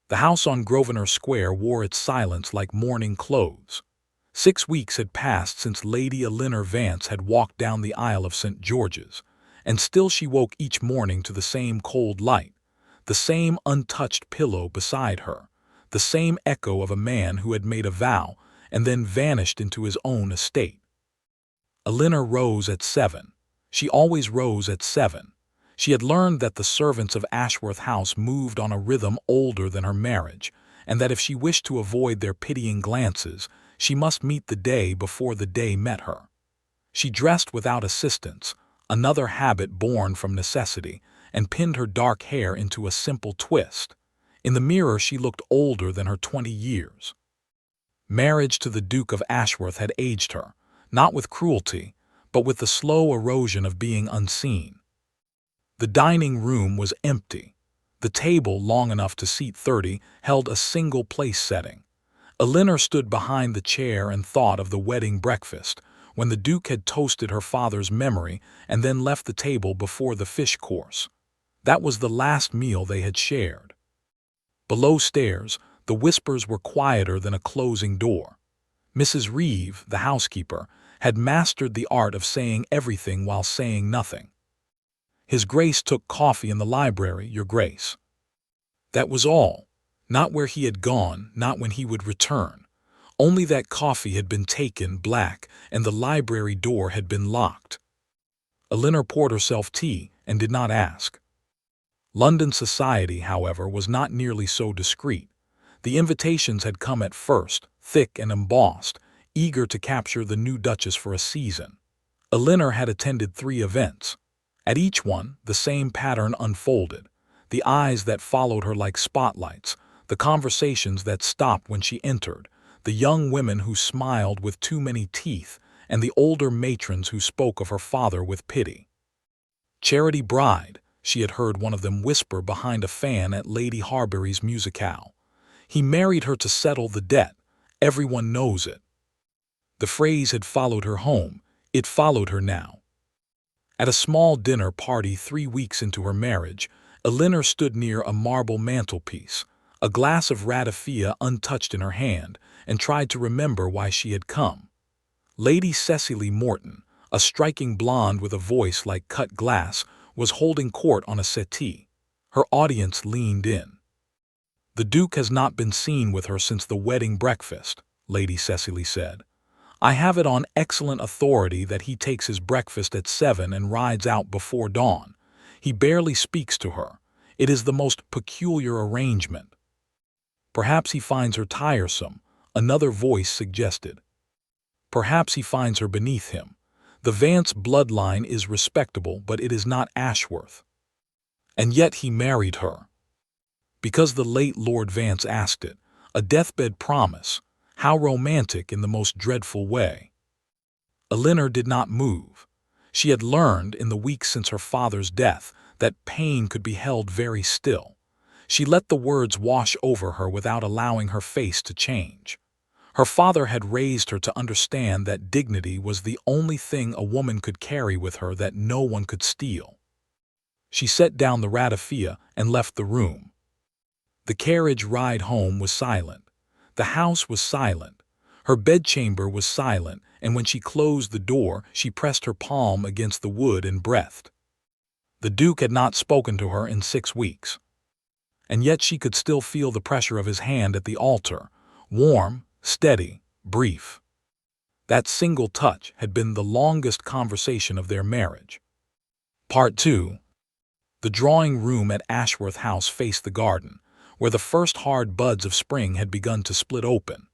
The house on Grosvenor Square wore its silence like mourning clothes. 6 weeks had passed since Lady Eleanor Vance had walked down the aisle of St. George's, and still she woke each morning to the same cold light, the same untouched pillow beside her, the same echo of a man who had made a vow and then vanished into his own estate. Eleanor rose at 7. She always rose at 7. She had learned that the servants of Ashworth House moved on a rhythm older than her marriage, and that if she wished to avoid their pitying glances, she must meet the day before the day met her. She dressed without assistance, another habit born from necessity, and pinned her dark hair into a simple twist. In the mirror she looked older than her 20 years. Marriage to the Duke of Ashworth had aged her, not with cruelty, but with the slow erosion of being unseen. The dining room was empty. The table, long enough to seat 30, held a single place setting. Eleanor stood behind the chair and thought of the wedding breakfast, when the Duke had toasted her father's memory and then left the table before the fish course. That was the last meal they had shared. Below stairs, the whispers were quieter than a closing door. Mrs. Reeve, the housekeeper, had mastered the art of saying everything while saying nothing. His Grace took coffee in the library, Your Grace. That was all. Not where he had gone, not when he would return. Only that coffee had been taken, black, and the library door had been locked. Eleanor poured herself tea and did not ask. London society, however, was not nearly so discreet. The invitations had come at first, thick and embossed, eager to capture the new Duchess for a season. Eleanor had attended 3 events. At each one, the same pattern unfolded. The eyes that followed her like spotlights, the conversations that stopped when she entered, the young women who smiled with too many teeth, and the older matrons who spoke of her father with pity. Charity Bride, she had heard one of them whisper behind a fan at Lady Harbury's musicale. He married her to settle the debt. Everyone knows it. The phrase had followed her home. It followed her now. At a small dinner party 3 weeks into her marriage, Eleanor stood near a marble mantelpiece, a glass of ratafia untouched in her hand, and tried to remember why she had come. Lady Cecily Morton, a striking blonde with a voice like cut glass, was holding court on a settee. Her audience leaned in. "The Duke has not been seen with her since the wedding breakfast," Lady Cecily said. "I have it on excellent authority that he takes his breakfast at 7 and rides out before dawn. He barely speaks to her. It is the most peculiar arrangement." "Perhaps he finds her tiresome," another voice suggested. "Perhaps he finds her beneath him. The Vance bloodline is respectable, but it is not Ashworth. And yet he married her. Because the late Lord Vance asked it. A deathbed promise. How romantic in the most dreadful way." Eleanor did not move. She had learned, in the weeks since her father's death, that pain could be held very still. She let the words wash over her without allowing her face to change. Her father had raised her to understand that dignity was the only thing a woman could carry with her that no one could steal. She set down the ratafia and left the room. The carriage ride home was silent. The house was silent. Her bedchamber was silent, and when she closed the door, she pressed her palm against the wood and breathed. The Duke had not spoken to her in 6 weeks. And yet she could still feel the pressure of his hand at the altar, warm, steady, brief. That single touch had been the longest conversation of their marriage. Part 2. The drawing room at Ashworth House faced the garden, where the first hard buds of spring had begun to split open.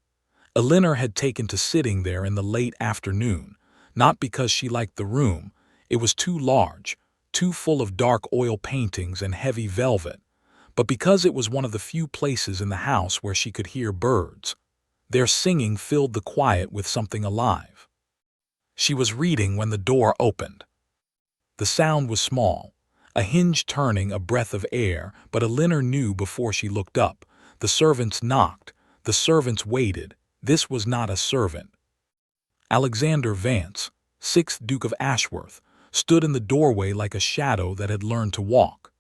Eleanor had taken to sitting there in the late afternoon, not because she liked the room. It was too large, too full of dark oil paintings and heavy velvet, but because it was one of the few places in the house where she could hear birds. Their singing filled the quiet with something alive. She was reading when the door opened. The sound was small, a hinge turning, a breath of air, but Eleanor knew before she looked up. The servants knocked. The servants waited. This was not a servant. Alexander Vance, 6th Duke of Ashworth, stood in the doorway like a shadow that had learned to walk.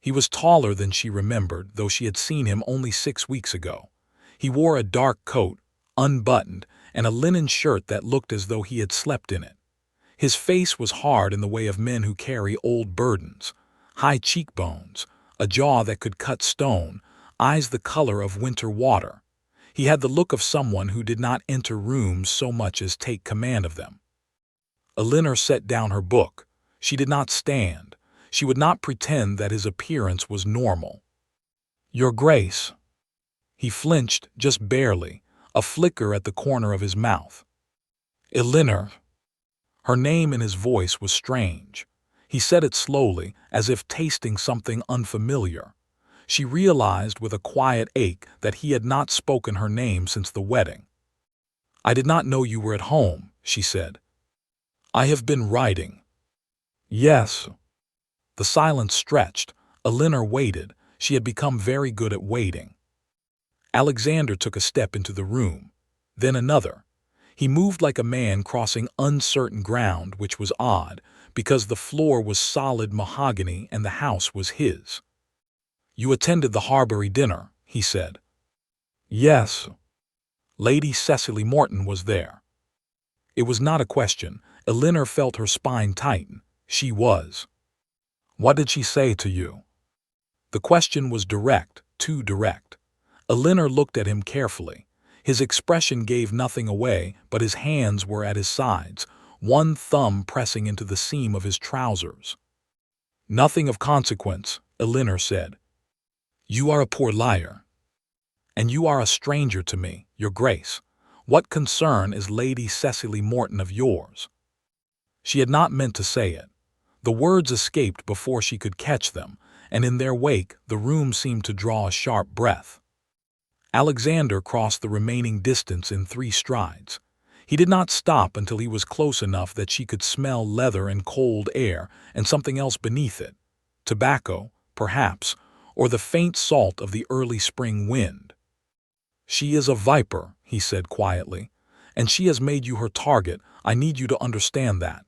He was taller than she remembered, though she had seen him only 6 weeks ago. He wore a dark coat, unbuttoned, and a linen shirt that looked as though he had slept in it. His face was hard in the way of men who carry old burdens. High cheekbones, a jaw that could cut stone, eyes the color of winter water. He had the look of someone who did not enter rooms so much as take command of them. Elinor set down her book. She did not stand. She would not pretend that his appearance was normal. "Your Grace." He flinched, just barely, a flicker at the corner of his mouth. "Elinor." Her name in his voice was strange. He said it slowly, as if tasting something unfamiliar. She realized with a quiet ache that he had not spoken her name since the wedding. "I did not know you were at home," she said. "I have been writing." "Yes." The silence stretched. Elinor waited. She had become very good at waiting. Alexander took a step into the room, then another. He moved like a man crossing uncertain ground, which was odd, because the floor was solid mahogany and the house was his. "You attended the Harbury dinner," he said. "Yes." Lady Cecily Morton was there. It was not a question. Elinor felt her spine tighten. She was. "What did she say to you?" The question was direct, too direct. Elinor looked at him carefully. His expression gave nothing away, but his hands were at his sides, one thumb pressing into the seam of his trousers. "Nothing of consequence," Elinor said. "You are a poor liar. And you are a stranger to me, Your Grace. What concern is Lady Cecily Morton of yours?" She had not meant to say it. The words escaped before she could catch them, and in their wake the room seemed to draw a sharp breath. Alexander crossed the remaining distance in 3 strides. He did not stop until he was close enough that she could smell leather and cold air and something else beneath it. Tobacco, perhaps, or the faint salt of the early spring wind. "She is a viper," he said quietly, "and she has made you her target. I need you to understand that."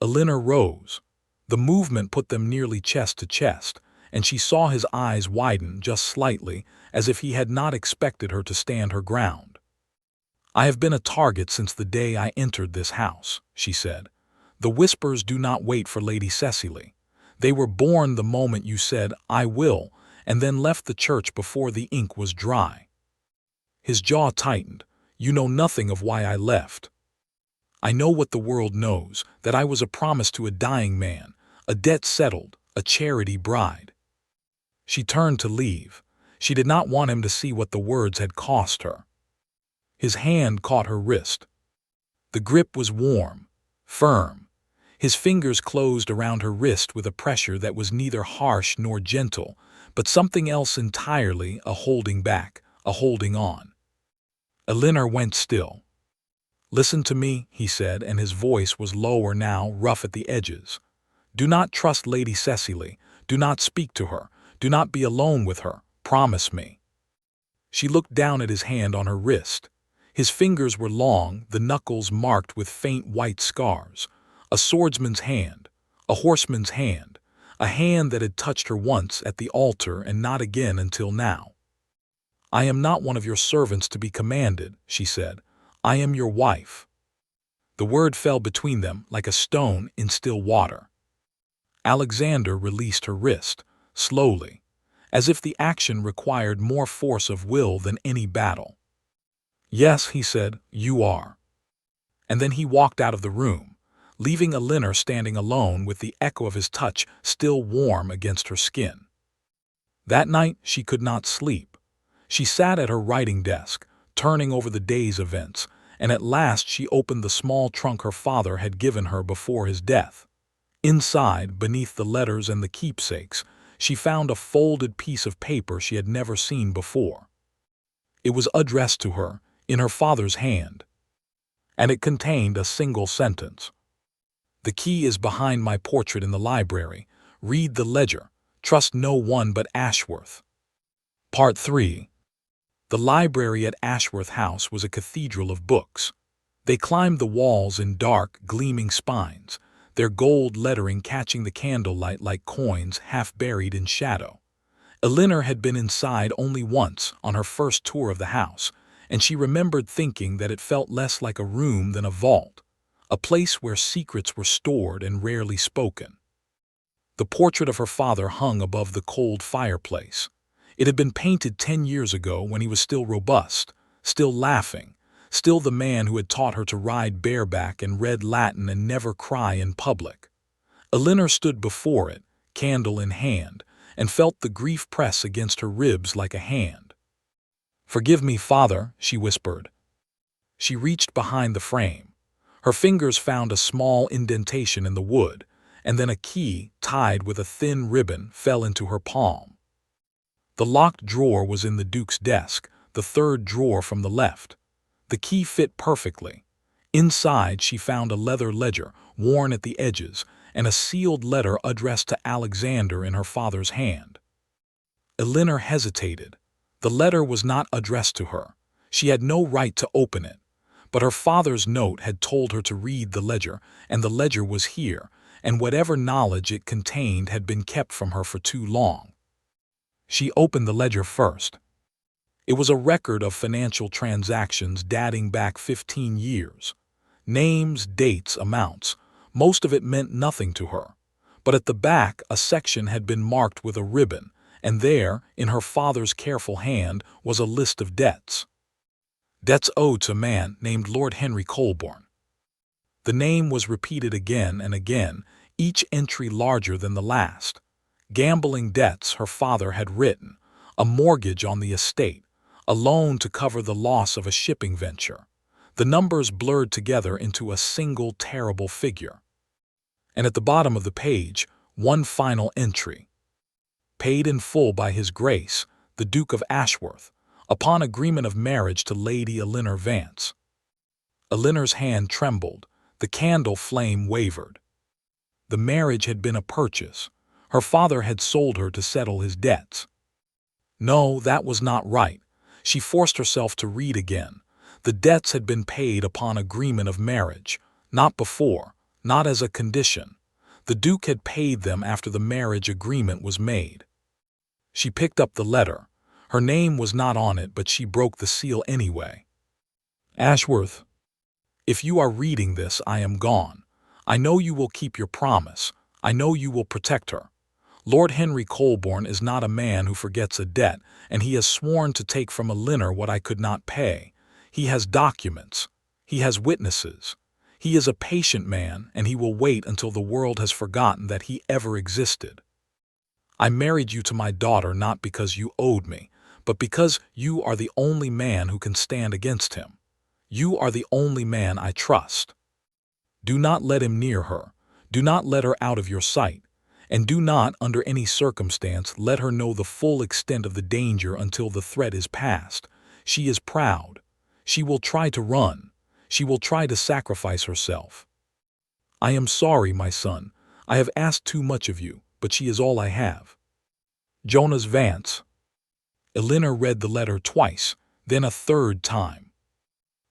Elinor rose. The movement put them nearly chest to chest, and she saw his eyes widen just slightly, as if he had not expected her to stand her ground. "I have been a target since the day I entered this house," she said. "The whispers do not wait for Lady Cecily. They were born the moment you said, 'I will,' and then left the church before the ink was dry." His jaw tightened. "You know nothing of why I left." "I know what the world knows, that I was a promise to a dying man, a debt settled, a charity bride." She turned to leave. She did not want him to see what the words had cost her. His hand caught her wrist. The grip was warm, firm. His fingers closed around her wrist with a pressure that was neither harsh nor gentle, but something else entirely, a holding back, a holding on. Elinor went still. "Listen to me," he said, and his voice was lower now, rough at the edges. "Do not trust Lady Cecily. Do not speak to her. Do not be alone with her. Promise me." She looked down at his hand on her wrist. His fingers were long, the knuckles marked with faint white scars. A swordsman's hand, a horseman's hand, a hand that had touched her once at the altar and not again until now. "I am not one of your servants to be commanded," she said. "I am your wife." The word fell between them like a stone in still water. Alexander released her wrist, slowly, as if the action required more force of will than any battle. "Yes," he said, "you are." And then he walked out of the room, leaving Elinor standing alone with the echo of his touch still warm against her skin. That night she could not sleep. She sat at her writing desk, turning over the day's events, and at last she opened the small trunk her father had given her before his death. Inside, beneath the letters and the keepsakes, she found a folded piece of paper she had never seen before. It was addressed to her, in her father's hand, and it contained a single sentence. "The key is behind my portrait in the library. Read the ledger. Trust no one but Ashworth." Part 3. The library at Ashworth House was a cathedral of books. They climbed the walls in dark, gleaming spines. their gold lettering catching the candlelight like coins half buried in shadow. Elinor had been inside only once on her first tour of the house, and she remembered thinking that it felt less like a room than a vault, a place where secrets were stored and rarely spoken. The portrait of her father hung above the cold fireplace. It had been painted 10 years ago when he was still robust, still laughing, still the man who had taught her to ride bareback and read Latin and never cry in public. Elinor stood before it, candle in hand, and felt the grief press against her ribs like a hand. "Forgive me, Father," she whispered. She reached behind the frame. Her fingers found a small indentation in the wood, and then a key, tied with a thin ribbon, fell into her palm. The locked drawer was in the Duke's desk, the third drawer from the left. The key fit perfectly. Inside she found a leather ledger, worn at the edges, and a sealed letter addressed to Alexander in her father's hand. Elinor hesitated. The letter was not addressed to her. She had no right to open it. But her father's note had told her to read the ledger, and the ledger was here, and whatever knowledge it contained had been kept from her for too long. She opened the ledger first. It was a record of financial transactions dating back 15 years. Names, dates, amounts. Most of it meant nothing to her. But at the back, a section had been marked with a ribbon, and there, in her father's careful hand, was a list of debts. Debts owed to a man named Lord Henry Colborne. The name was repeated again and again, each entry larger than the last. Gambling debts her father had written, a mortgage on the estate, a loan to cover the loss of a shipping venture. The numbers blurred together into a single terrible figure. And at the bottom of the page, one final entry. Paid in full by His Grace, the Duke of Ashworth, upon agreement of marriage to Lady Elinor Vance. Elinor's hand trembled. The candle flame wavered. The marriage had been a purchase. Her father had sold her to settle his debts. No, that was not right. She forced herself to read again. The debts had been paid upon agreement of marriage, not before, not as a condition. The Duke had paid them after the marriage agreement was made. She picked up the letter. Her name was not on it, but she broke the seal anyway. Ashworth, if you are reading this, I am gone. I know you will keep your promise. I know you will protect her. Lord Henry Colborne is not a man who forgets a debt, and he has sworn to take from Elinor what I could not pay. He has documents. He has witnesses. He is a patient man, and he will wait until the world has forgotten that he ever existed. I married you to my daughter not because you owed me, but because you are the only man who can stand against him. You are the only man I trust. Do not let him near her. Do not let her out of your sight. And do not, under any circumstance, let her know the full extent of the danger until the threat is past. She is proud. She will try to run. She will try to sacrifice herself. I am sorry, my son. I have asked too much of you, but she is all I have. Jonas Vance. Elinor read the letter twice, then a third time.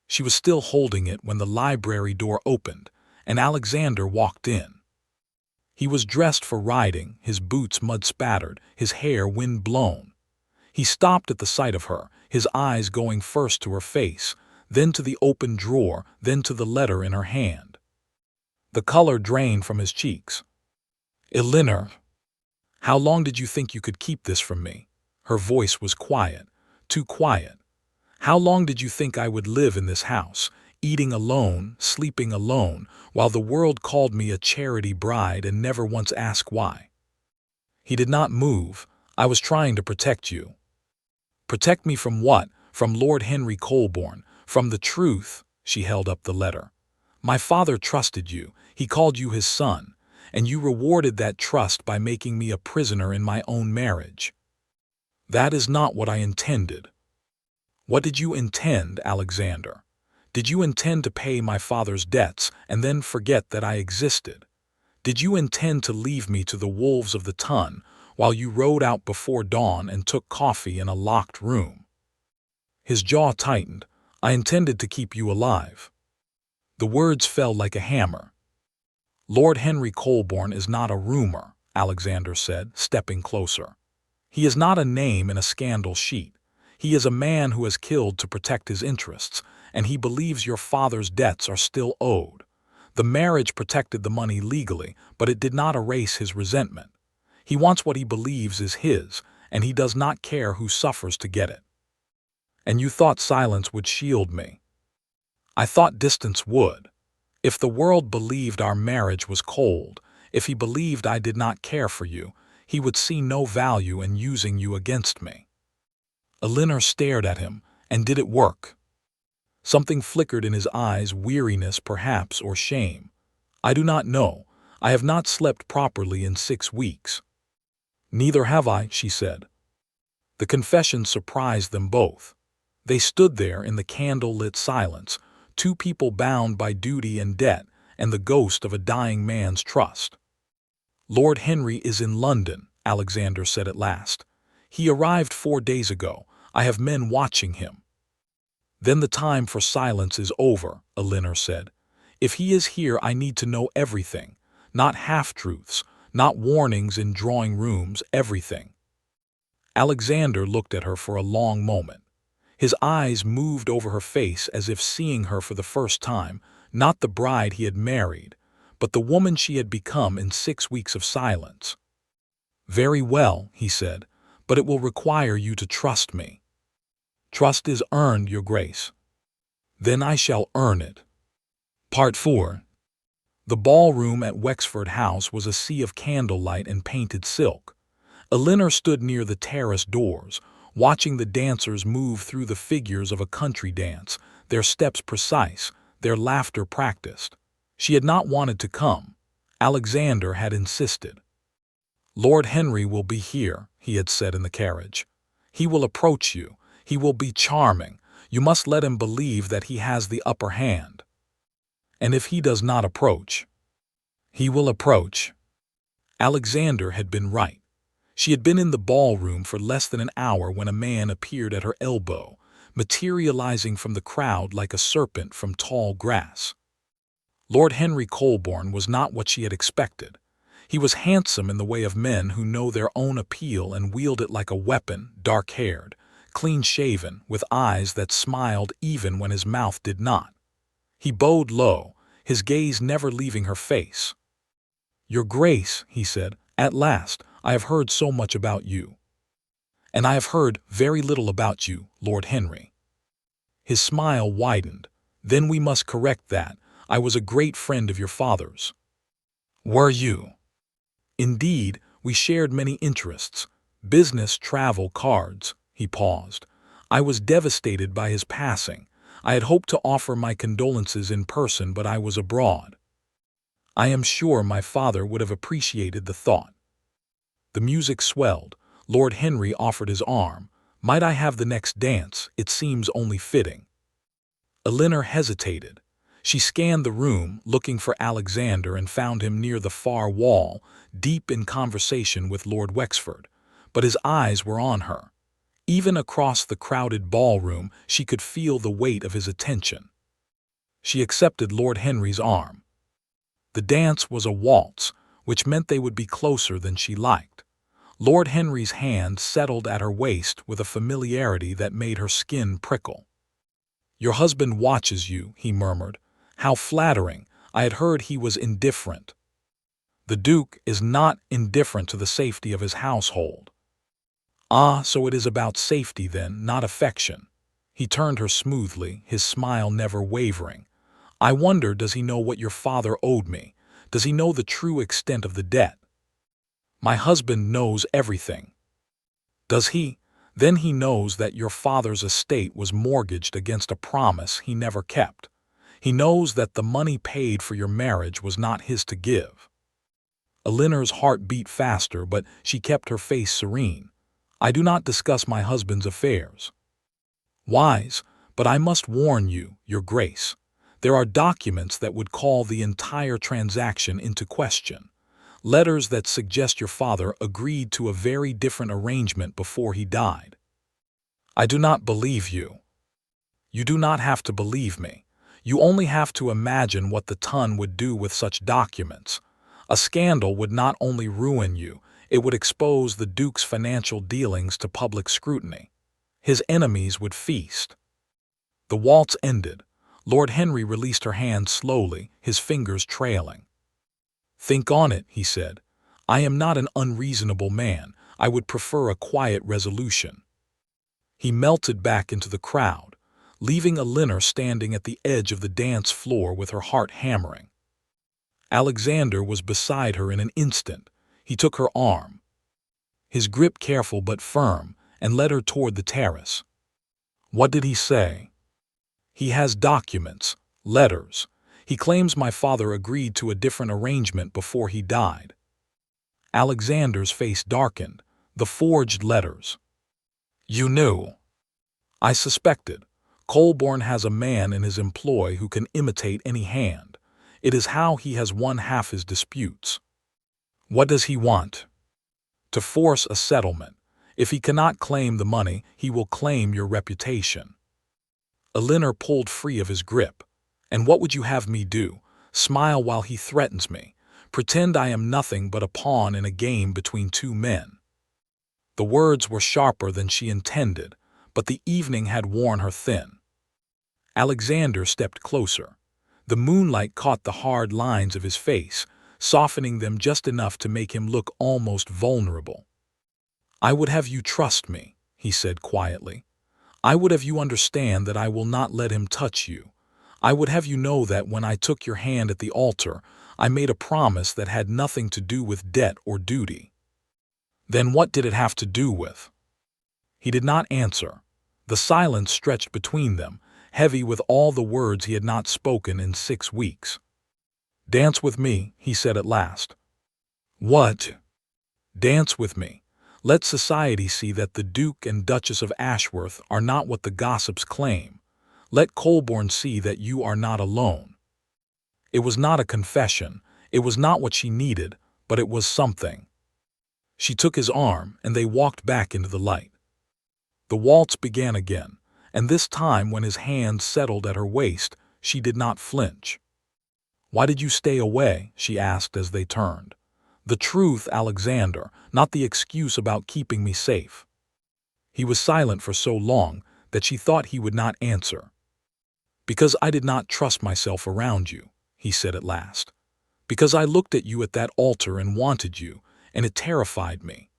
She was still holding it when the library door opened, and Alexander walked in. He was dressed for riding, his boots mud-spattered, his hair wind-blown. He stopped at the sight of her, his eyes going first to her face, then to the open drawer, then to the letter in her hand. The color drained from his cheeks. Elinor, how long did you think you could keep this from me? Her voice was quiet, too quiet. How long did you think I would live in this house, eating alone, sleeping alone, while the world called me a charity bride and never once asked why? He did not move. I was trying to protect you. Protect me from what? From Lord Henry Colborne, from the truth. She held up the letter. My father trusted you. He called you his son, and you rewarded that trust by making me a prisoner in my own marriage. That is not what I intended. What did you intend, Alexander? Did you intend to pay my father's debts and then forget that I existed? Did you intend to leave me to the wolves of the ton while you rode out before dawn and took coffee in a locked room? His jaw tightened. I intended to keep you alive. The words fell like a hammer. Lord Henry Colborne is not a rumor, Alexander said, stepping closer. He is not a name in a scandal sheet. He is a man who has killed to protect his interests, and he believes your father's debts are still owed. The marriage protected the money legally, but it did not erase his resentment. He wants what he believes is his, and he does not care who suffers to get it. And you thought silence would shield me. I thought distance would. If the world believed our marriage was cold, if he believed I did not care for you, he would see no value in using you against me. Elinor stared at him, and did it work? Something flickered in his eyes, weariness perhaps, or shame. I do not know. I have not slept properly in 6 weeks. Neither have I, she said. The confession surprised them both. They stood there in the candle-lit silence, two people bound by duty and debt, and the ghost of a dying man's trust. Lord Henry is in London, Alexander said at last. He arrived 4 days ago. I have men watching him. Then the time for silence is over, Elinor said. If he is here, I need to know everything. Not half-truths, not warnings in drawing rooms, everything. Alexander looked at her for a long moment. His eyes moved over her face as if seeing her for the first time, not the bride he had married, but the woman she had become in 6 weeks of silence. Very well, he said, but it will require you to trust me. Trust is earned, Your Grace. Then I shall earn it. Part 4. The ballroom at Wexford House was a sea of candlelight and painted silk. Elinor stood near the terrace doors, watching the dancers move through the figures of a country dance, their steps precise, their laughter practiced. She had not wanted to come. Alexander had insisted. Lord Henry will be here, he had said in the carriage. He will approach you. He will be charming. You must let him believe that he has the upper hand. And if he does not approach, he will approach. Alexander had been right. She had been in the ballroom for less than an hour when a man appeared at her elbow, materializing from the crowd like a serpent from tall grass. Lord Henry Colborne was not what she had expected. He was handsome in the way of men who know their own appeal and wield it like a weapon, dark-haired, clean-shaven, with eyes that smiled even when his mouth did not. He bowed low, his gaze never leaving her face. Your Grace, he said, at last, I have heard so much about you. And I have heard very little about you, Lord Henry. His smile widened. Then we must correct that. I was a great friend of your father's. Were you? Indeed, we shared many interests. Business, travel, cards. He paused. I was devastated by his passing. I had hoped to offer my condolences in person, but I was abroad. I am sure my father would have appreciated the thought. The music swelled. Lord Henry offered his arm. Might I have the next dance? It seems only fitting. Elinor hesitated. She scanned the room, looking for Alexander, and found him near the far wall, deep in conversation with Lord Wexford. But his eyes were on her. Even across the crowded ballroom, she could feel the weight of his attention. She accepted Lord Henry's arm. The dance was a waltz, which meant they would be closer than she liked. Lord Henry's hand settled at her waist with a familiarity that made her skin prickle. Your husband watches you, he murmured. How flattering. I had heard he was indifferent. The Duke is not indifferent to the safety of his household. Ah, so it is about safety then, not affection. He turned her smoothly, his smile never wavering. I wonder, does he know what your father owed me? Does he know the true extent of the debt? My husband knows everything. Does he? Then he knows that your father's estate was mortgaged against a promise he never kept. He knows that the money paid for your marriage was not his to give. Elinor's heart beat faster, but she kept her face serene. I do not discuss my husband's affairs. Wise, but I must warn you, Your Grace. There are documents that would call the entire transaction into question. Letters that suggest your father agreed to a very different arrangement before he died. I do not believe you. You do not have to believe me. You only have to imagine what the Ton would do with such documents. A scandal would not only ruin you, it would expose the Duke's financial dealings to public scrutiny. His enemies would feast. The waltz ended. Lord Henry released her hand slowly, his fingers trailing. "Think on it," he said. "I am not an unreasonable man. I would prefer a quiet resolution." He melted back into the crowd, leaving Elinor standing at the edge of the dance floor with her heart hammering. Alexander was beside her in an instant. He took her arm, his grip careful but firm, and led her toward the terrace. "What did he say?" "He has documents, letters. He claims my father agreed to a different arrangement before he died." Alexander's face darkened. "The forged letters." "You knew?" "I suspected. Colborne has a man in his employ who can imitate any hand. It is how he has won half his disputes." "What does he want?" "To force a settlement. If he cannot claim the money, he will claim your reputation." Elinor pulled free of his grip. "And what would you have me do? Smile while he threatens me? Pretend I am nothing but a pawn in a game between two men?" The words were sharper than she intended, but the evening had worn her thin. Alexander stepped closer. The moonlight caught the hard lines of his face, softening them just enough to make him look almost vulnerable. "I would have you trust me," he said quietly. "I would have you understand that I will not let him touch you. I would have you know that when I took your hand at the altar, I made a promise that had nothing to do with debt or duty." "Then what did it have to do with?" He did not answer. The silence stretched between them, heavy with all the words he had not spoken in 6 weeks. "Dance with me," he said at last. "What?" "Dance with me. Let society see that the Duke and Duchess of Ashworth are not what the gossips claim. Let Colborne see that you are not alone." It was not a confession. It was not what she needed, but it was something. She took his arm, and they walked back into the light. The waltz began again, and this time when his hand settled at her waist, she did not flinch. "Why did you stay away?" she asked as they turned. "The truth, Alexander, not the excuse about keeping me safe." He was silent for so long that she thought he would not answer. "Because I did not trust myself around you," he said at last. "Because I looked at you at that altar and wanted you, and it terrified me.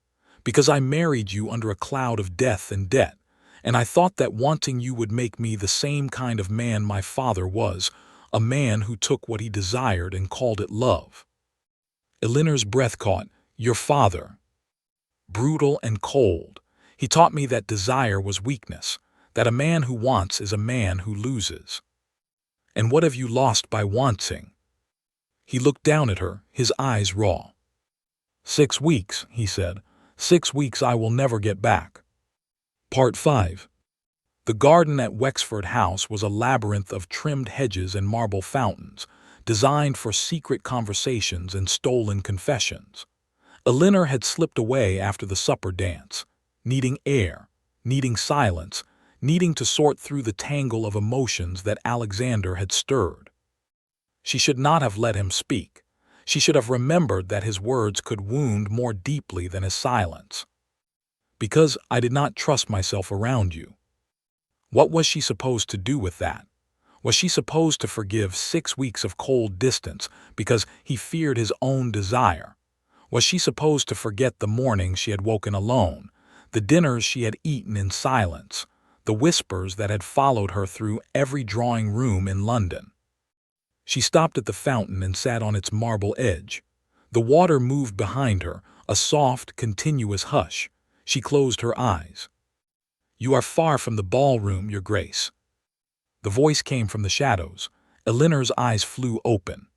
Because I married you under a cloud of death and debt, and I thought that wanting you would make me the same kind of man my father was, a man who took what he desired and called it love." Elinor's breath caught. "Your father. Brutal and cold. He taught me that desire was weakness, that a man who wants is a man who loses." "And what have you lost by wanting?" He looked down at her, his eyes raw. 6 weeks, he said. 6 weeks I will never get back. Part 5. The garden at Wexford House was a labyrinth of trimmed hedges and marble fountains, designed for secret conversations and stolen confessions. Elinor had slipped away after the supper dance, needing air, needing silence, needing to sort through the tangle of emotions that Alexander had stirred. She should not have let him speak. She should have remembered that his words could wound more deeply than his silence. "Because I did not trust myself around you." What was she supposed to do with that? Was she supposed to forgive 6 weeks of cold distance because he feared his own desire? Was she supposed to forget the mornings she had woken alone, the dinners she had eaten in silence, the whispers that had followed her through every drawing room in London? She stopped at the fountain and sat on its marble edge. The water moved behind her, a soft, continuous hush. She closed her eyes. "You are far from the ballroom, Your Grace." The voice came from the shadows. Elinor's eyes flew open.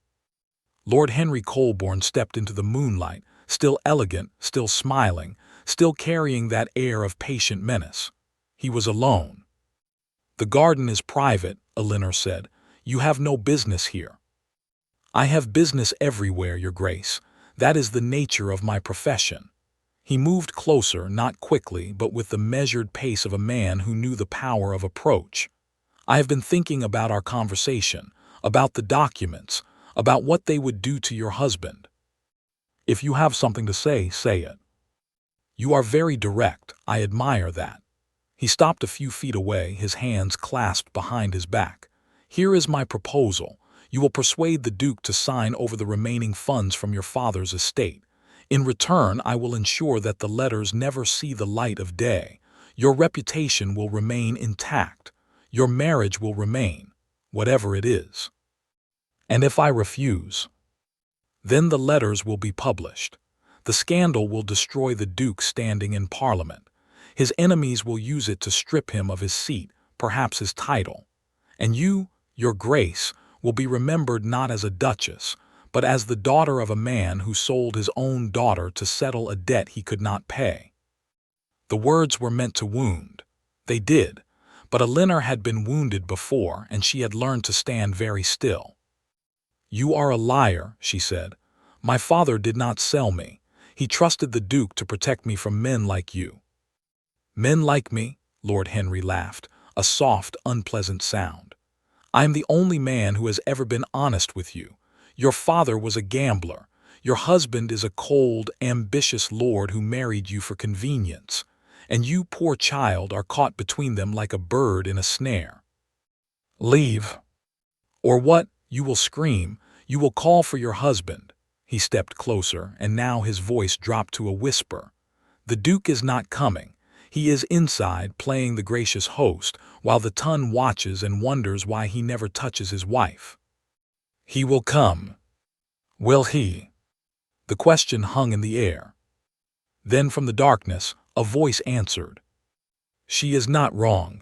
Lord Henry Colborne stepped into the moonlight, still elegant, still smiling, still carrying that air of patient menace. He was alone. "The garden is private," Elinor said. "You have no business here." "I have business everywhere, Your Grace. That is the nature of my profession." He moved closer, not quickly, but with the measured pace of a man who knew the power of approach. I have been thinking about our conversation, about the documents, about what they would do to your husband. If you have something to say, say it. You are very direct. I admire that. He stopped a few feet away, his hands clasped behind his back. Here is my proposal. You will persuade the Duke to sign over the remaining funds from your father's estate. In return, I will ensure that the letters never see the light of day. Your reputation will remain intact. Your marriage will remain, whatever it is. And if I refuse, then the letters will be published. The scandal will destroy the Duke standing in Parliament. His enemies will use it to strip him of his seat, perhaps his title. And you, your Grace, will be remembered not as a duchess, but as the daughter of a man who sold his own daughter to settle a debt he could not pay. The words were meant to wound. They did, but Elinor had been wounded before, and she had learned to stand very still. You are a liar, she said. My father did not sell me. He trusted the Duke to protect me from men like you. Men like me? Lord Henry laughed, a soft, unpleasant sound. I am the only man who has ever been honest with you. Your father was a gambler. Your husband is a cold, ambitious lord who married you for convenience. And you, poor child, are caught between them like a bird in a snare. Leave. Or what? You will scream. You will call for your husband. He stepped closer, and now his voice dropped to a whisper. The Duke is not coming. He is inside, playing the gracious host, while the Tun watches and wonders why he never touches his wife. He will come. Will he? The question hung in the air. Then from the darkness, a voice answered. She is not wrong.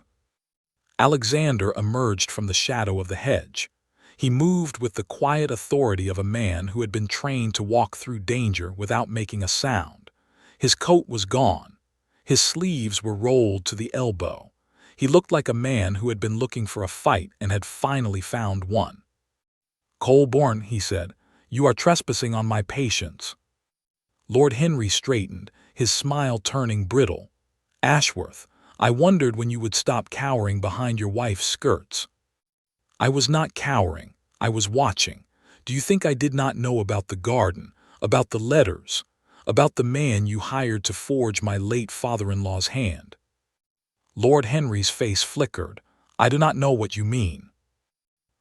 Alexander emerged from the shadow of the hedge. He moved with the quiet authority of a man who had been trained to walk through danger without making a sound. His coat was gone. His sleeves were rolled to the elbow. He looked like a man who had been looking for a fight and had finally found one. Colborne, he said, you are trespassing on my patience. Lord Henry straightened, his smile turning brittle. Ashworth, I wondered when you would stop cowering behind your wife's skirts. I was not cowering. I was watching. Do you think I did not know about the garden, about the letters, about the man you hired to forge my late father-in-law's hand? Lord Henry's face flickered. I do not know what you mean.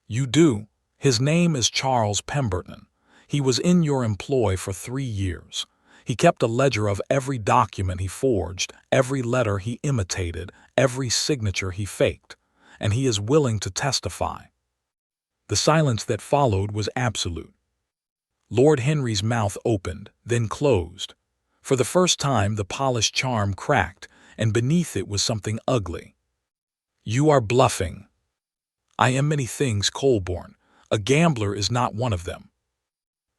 You do. His name is Charles Pemberton. He was in your employ for 3 years. He kept a ledger of every document he forged, every letter he imitated, every signature he faked, and he is willing to testify. The silence that followed was absolute. Lord Henry's mouth opened, then closed. For the first time the polished charm cracked, and beneath it was something ugly. You are bluffing. I am many things, Colborne. A gambler is not one of them.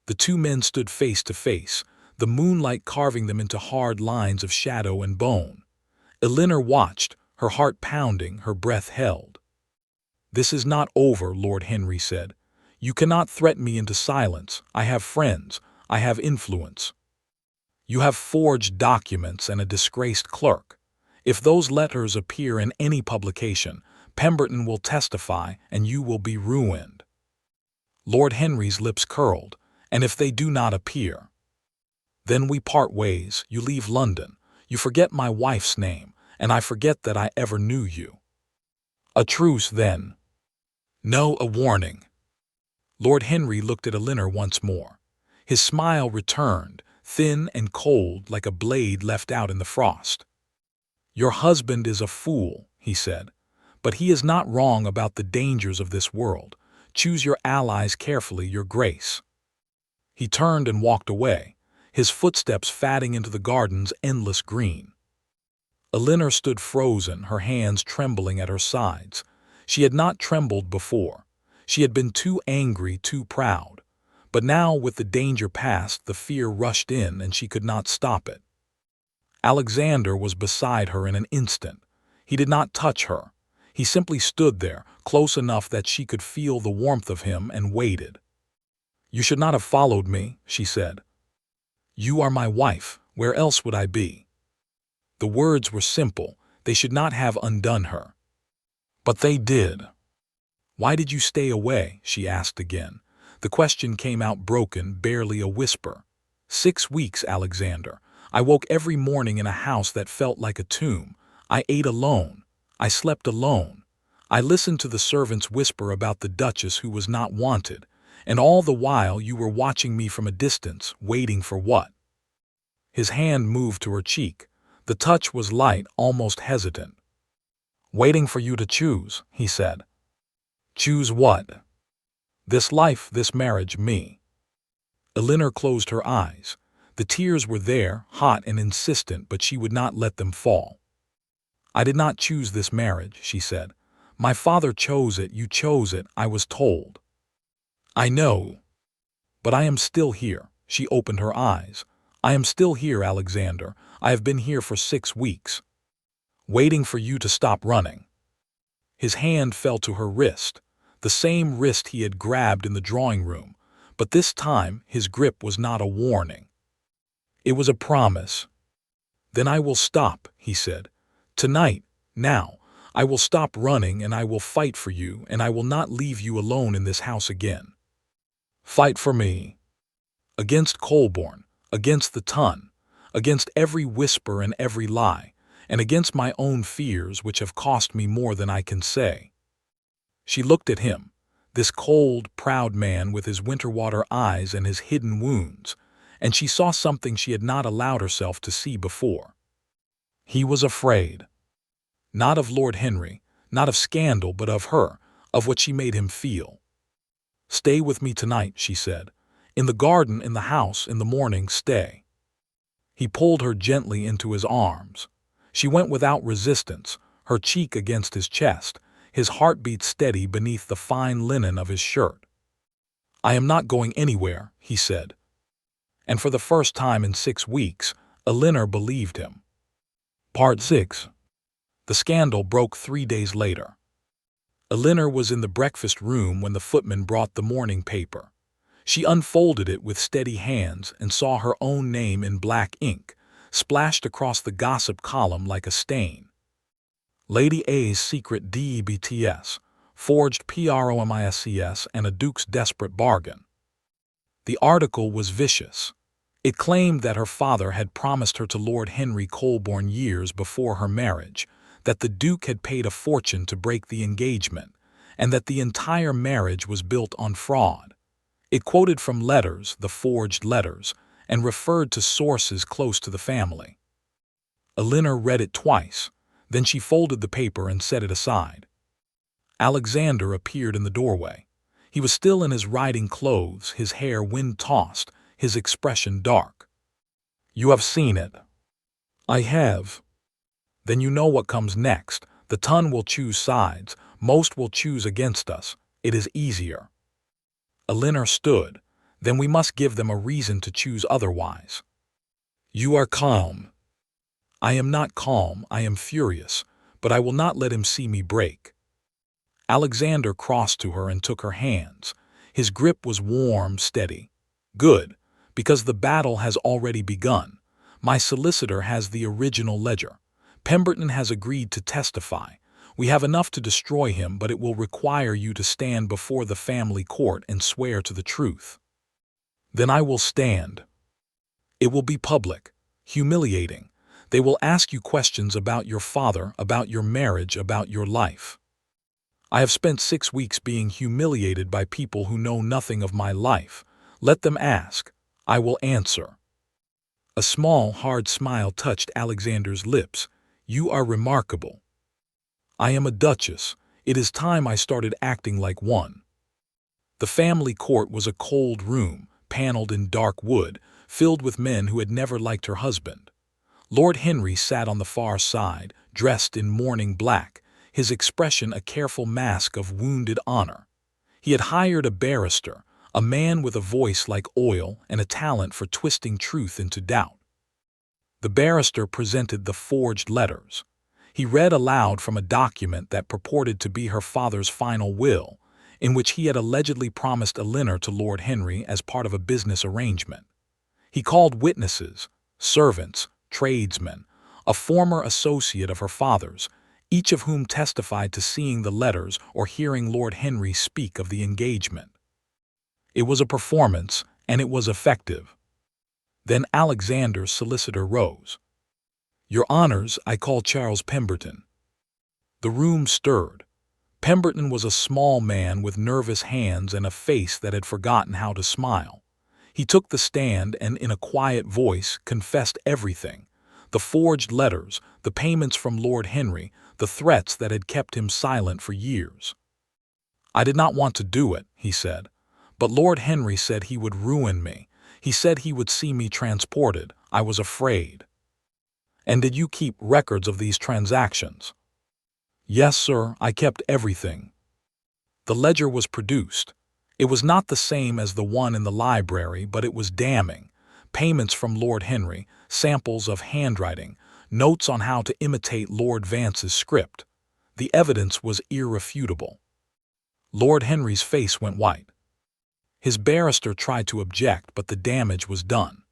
The two men stood face to face, the moonlight carving them into hard lines of shadow and bone. Elinor watched, her heart pounding, her breath held. This is not over, Lord Henry said. You cannot threaten me into silence. I have friends. I have influence. You have forged documents and a disgraced clerk. If those letters appear in any publication, Pemberton will testify and you will be ruined. Lord Henry's lips curled. And if they do not appear? Then we part ways. You leave London. You forget my wife's name, and I forget that I ever knew you. A truce, then. No, a warning. Lord Henry looked at Elinor once more. His smile returned, thin and cold like a blade left out in the frost. Your husband is a fool, he said, but he is not wrong about the dangers of this world. Choose your allies carefully, your Grace. He turned and walked away, his footsteps fading into the garden's endless green. Elinor stood frozen, her hands trembling at her sides. She had not trembled before. She had been too angry, too proud. But now, with the danger past, the fear rushed in and she could not stop it. Alexander was beside her in an instant. He did not touch her. He simply stood there, close enough that she could feel the warmth of him, and waited. You should not have followed me, she said. You are my wife. Where else would I be? The words were simple. They should not have undone her. But they did. "Why did you stay away?" she asked again. The question came out broken, barely a whisper. 6 weeks, Alexander. I woke every morning in a house that felt like a tomb. I ate alone. I slept alone. I listened to the servants whisper about the Duchess who was not wanted. And all the while you were watching me from a distance, waiting for what? His hand moved to her cheek. The touch was light, almost hesitant. "Waiting for you to choose," he said. "Choose what?" "This life, this marriage, me." Elinor closed her eyes. The tears were there, hot and insistent, but she would not let them fall. "I did not choose this marriage," she said. "My father chose it, you chose it, I was told." "I know. But I am still here." She opened her eyes. "I am still here, Alexander. I have been here for 6 weeks. Waiting for you to stop running." His hand fell to her wrist, the same wrist he had grabbed in the drawing room, but this time his grip was not a warning. It was a promise. "Then I will stop," he said. "Tonight, now, I will stop running and I will fight for you and I will not leave you alone in this house again." "Fight for me." "Against Colborne, against the ton, against every whisper and every lie, and against my own fears which have cost me more than I can say." She looked at him, this cold, proud man with his winter-water eyes and his hidden wounds, and she saw something she had not allowed herself to see before. He was afraid. Not of Lord Henry, not of scandal, but of her, of what she made him feel. "Stay with me tonight," she said. "In the garden, in the house, in the morning, stay." He pulled her gently into his arms. She went without resistance, her cheek against his chest, his heartbeat steady beneath the fine linen of his shirt. "I am not going anywhere," he said. And for the first time in 6 weeks, Elinor believed him. Part 6. The scandal broke 3 days later. Elinor was in the breakfast room when the footman brought the morning paper. She unfolded it with steady hands and saw her own name in black ink, splashed across the gossip column like a stain. Lady A's secret DEBTS, forged PROMISCS, and a Duke's desperate bargain. The article was vicious. It claimed that her father had promised her to Lord Henry Colborne years before her marriage, that the Duke had paid a fortune to break the engagement, and that the entire marriage was built on fraud. It quoted from letters, the forged letters, and referred to sources close to the family. Elinor read it twice. Then she folded the paper and set it aside. Alexander appeared in the doorway. He was still in his riding clothes, his hair wind-tossed, his expression dark. "You have seen it." "I have." "Then you know what comes next. The ton will choose sides. Most will choose against us. It is easier." Elinor stood. "Then we must give them a reason to choose otherwise." "You are calm." "I am not calm, I am furious, but I will not let him see me break." Alexander crossed to her and took her hands. His grip was warm, steady. "Good, because the battle has already begun. My solicitor has the original ledger. Pemberton has agreed to testify. We have enough to destroy him, but it will require you to stand before the family court and swear to the truth." "Then I will stand." "It will be public, humiliating. They will ask you questions about your father, about your marriage, about your life." "I have spent 6 weeks being humiliated by people who know nothing of my life. Let them ask. I will answer." A small, hard smile touched Alexander's lips. "You are remarkable." "I am a duchess. It is time I started acting like one." The family court was a cold room, paneled in dark wood, filled with men who had never liked her husband. Lord Henry sat on the far side, dressed in mourning black, his expression a careful mask of wounded honor. He had hired a barrister, a man with a voice like oil and a talent for twisting truth into doubt. The barrister presented the forged letters. He read aloud from a document that purported to be her father's final will, in which he had allegedly promised Elinor to Lord Henry as part of a business arrangement. He called witnesses, servants, tradesmen, a former associate of her father's, each of whom testified to seeing the letters or hearing Lord Henry speak of the engagement. It was a performance, and it was effective. Then Alexander's solicitor rose. "Your Honors, I call Charles Pemberton." The room stirred. Pemberton was a small man with nervous hands and a face that had forgotten how to smile. He took the stand and, in a quiet voice, confessed everything: the forged letters, the payments from Lord Henry, the threats that had kept him silent for years. "I did not want to do it," he said, "but Lord Henry said he would ruin me. He said he would see me transported. I was afraid." "And did you keep records of these transactions?" "Yes, sir, I kept everything." The ledger was produced. It was not the same as the one in the library, but it was damning. Payments from Lord Henry, samples of handwriting, notes on how to imitate Lord Vance's script. The evidence was irrefutable. Lord Henry's face went white. His barrister tried to object, but the damage was done.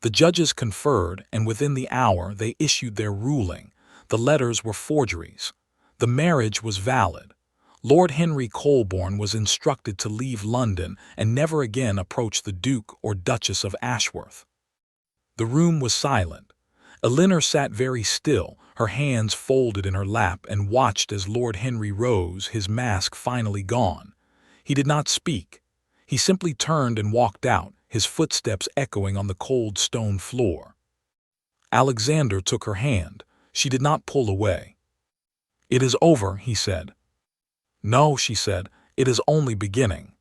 The judges conferred, and within the hour they issued their ruling. The letters were forgeries. The marriage was valid. Lord Henry Colborne was instructed to leave London and never again approach the Duke or Duchess of Ashworth. The room was silent. Elinor sat very still, her hands folded in her lap, and watched as Lord Henry rose, his mask finally gone. He did not speak. He simply turned and walked out, his footsteps echoing on the cold stone floor. Alexander took her hand. She did not pull away. "It is over," he said. "No," she said, "it is only beginning."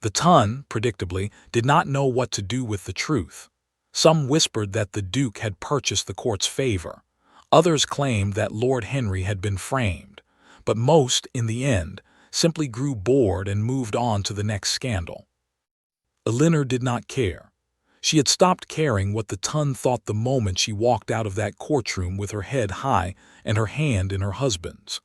The ton, predictably, did not know what to do with the truth. Some whispered that the Duke had purchased the court's favor. Others claimed that Lord Henry had been framed. But most, in the end, simply grew bored and moved on to the next scandal. Elinor did not care. She had stopped caring what the ton thought the moment she walked out of that courtroom with her head high and her hand in her husband's.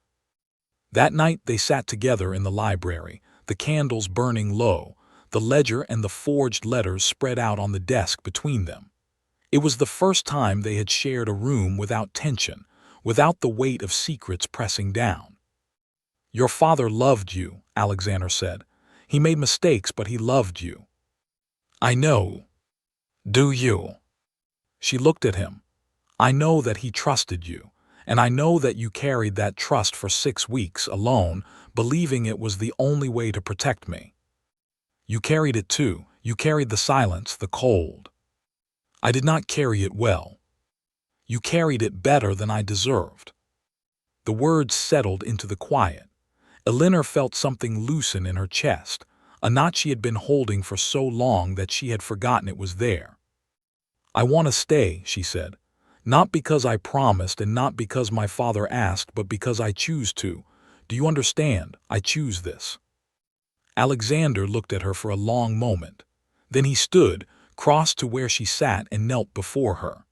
That night they sat together in the library, the candles burning low, the ledger and the forged letters spread out on the desk between them. It was the first time they had shared a room without tension, without the weight of secrets pressing down. "Your father loved you," Alexander said. "He made mistakes, but he loved you." "I know." "Do you?" She looked at him. "I know that he trusted you. And I know that you carried that trust for 6 weeks alone, believing it was the only way to protect me. You carried it too. You carried the silence, the cold. I did not carry it well. You carried it better than I deserved." The words settled into the quiet. Elinor felt something loosen in her chest, a knot she had been holding for so long that she had forgotten it was there. "I want to stay," she said. "Not because I promised and not because my father asked, but because I choose to. Do you understand? I choose this." Alexander looked at her for a long moment. Then he stood, crossed to where she sat, and knelt before her.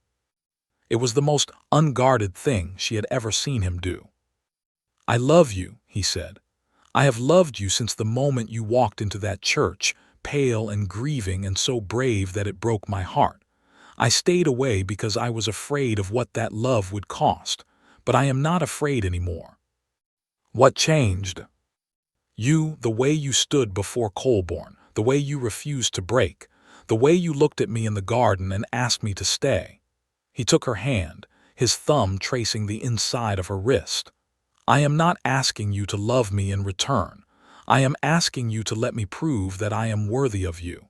It was the most unguarded thing she had ever seen him do. "I love you," he said. "I have loved you since the moment you walked into that church, pale and grieving and so brave that it broke my heart. I stayed away because I was afraid of what that love would cost, but I am not afraid anymore." "What changed?" "You, the way you stood before Colborne, the way you refused to break, the way you looked at me in the garden and asked me to stay." He took her hand, his thumb tracing the inside of her wrist. "I am not asking you to love me in return. I am asking you to let me prove that I am worthy of you."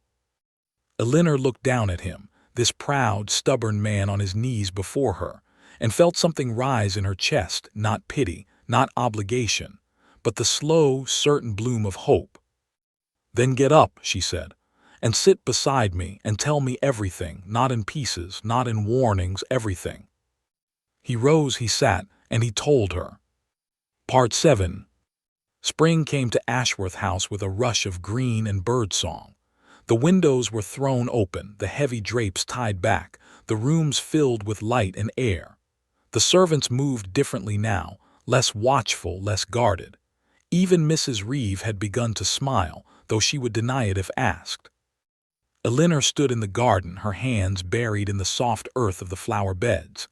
Elinor looked down at him, this proud, stubborn man on his knees before her, and felt something rise in her chest, not pity, not obligation, but the slow, certain bloom of hope. "Then get up," she said, "and sit beside me and tell me everything, not in pieces, not in warnings, everything." He rose, he sat, and he told her. Part 7. Spring came to Ashworth House with a rush of green and birdsong. The windows were thrown open, the heavy drapes tied back, the rooms filled with light and air. The servants moved differently now, less watchful, less guarded. Even Mrs. Reeve had begun to smile, though she would deny it if asked. Elinor stood in the garden, her hands buried in the soft earth of the flower beds.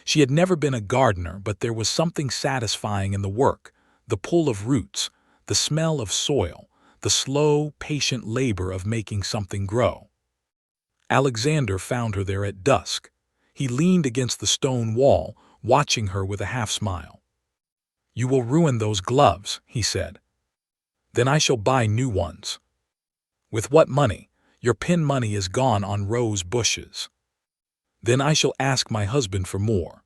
She had never been a gardener, but there was something satisfying in the work, the pull of roots, the smell of soil, the slow, patient labor of making something grow. Alexander found her there at dusk. He leaned against the stone wall, watching her with a half-smile. "You will ruin those gloves," he said. "Then I shall buy new ones." "With what money? Your pin money is gone on rose bushes." "Then I shall ask my husband for more.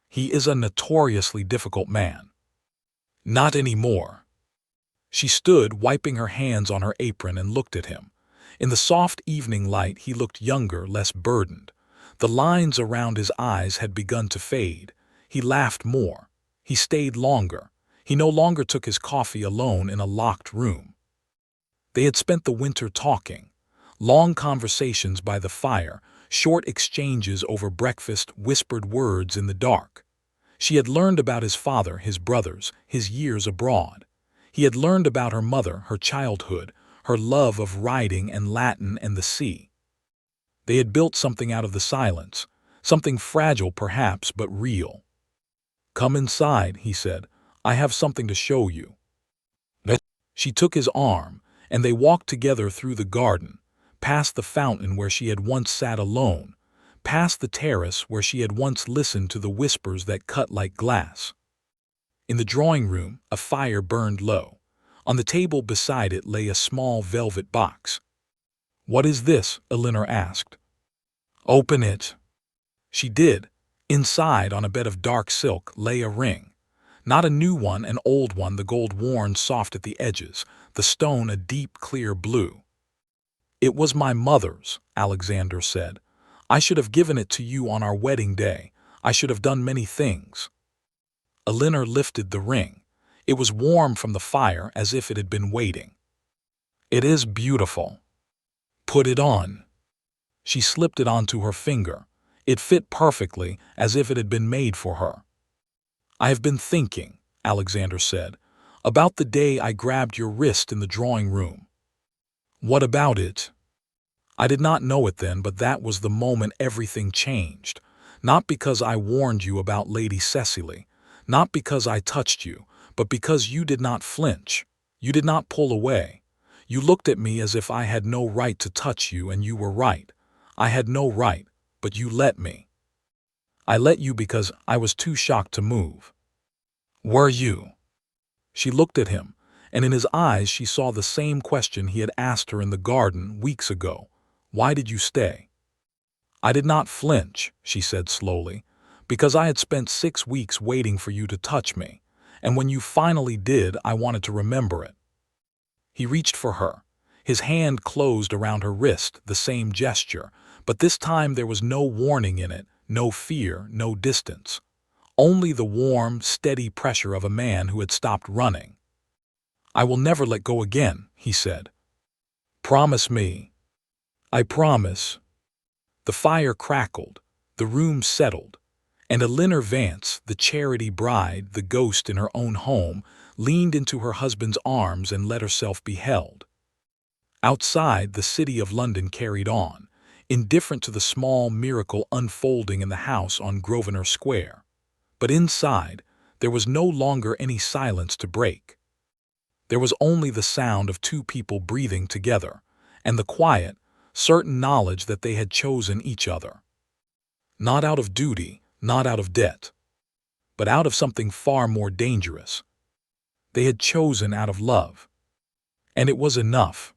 He is a notoriously difficult man." "Not any more." She stood, wiping her hands on her apron, and looked at him. In the soft evening light he looked younger, less burdened. The lines around his eyes had begun to fade. He laughed more. He stayed longer. He no longer took his coffee alone in a locked room. They had spent the winter talking. Long conversations by the fire, short exchanges over breakfast, whispered words in the dark. She had learned about his father, his brothers, his years abroad. He had learned about her mother, her childhood, her love of riding and Latin and the sea. They had built something out of the silence, something fragile perhaps, but real. "Come inside," he said. "I have something to show you." She took his arm, and they walked together through the garden, past the fountain where she had once sat alone, past the terrace where she had once listened to the whispers that cut like glass. In the drawing room, a fire burned low. On the table beside it lay a small velvet box. "What is this?" Elinor asked. "Open it." She did. Inside, on a bed of dark silk, lay a ring. Not a new one, an old one, the gold worn soft at the edges, the stone a deep, clear blue. "It was my mother's," Alexander said. "I should have given it to you on our wedding day. I should have done many things." Elinor lifted the ring. It was warm from the fire, as if it had been waiting. "It is beautiful." "Put it on." She slipped it onto her finger. It fit perfectly, as if it had been made for her. "I have been thinking," Alexander said, "about the day I grabbed your wrist in the drawing room." "What about it?" "I did not know it then, but that was the moment everything changed. Not because I warned you about Lady Cecily, not because I touched you, but because you did not flinch. You did not pull away. You looked at me as if I had no right to touch you, and you were right. I had no right, but you let me. I let you because I was too shocked to move." "Were you?" She looked at him, and in his eyes she saw the same question he had asked her in the garden weeks ago. "Why did you stay?" "I did not flinch," she said slowly, "because I had spent 6 weeks waiting for you to touch me, and when you finally did, I wanted to remember it." He reached for her. His hand closed around her wrist, the same gesture, but this time there was no warning in it, no fear, no distance. Only the warm, steady pressure of a man who had stopped running. "I will never let go again," he said. "Promise me." "I promise." The fire crackled, the room settled, and Elinor Vance, the charity bride, the ghost in her own home, leaned into her husband's arms and let herself be held. Outside, the city of London carried on, indifferent to the small miracle unfolding in the house on Grosvenor Square. But inside, there was no longer any silence to break. There was only the sound of two people breathing together, and the quiet, certain knowledge that they had chosen each other. Not out of duty, not out of debt, but out of something far more dangerous. They had chosen out of love. And it was enough.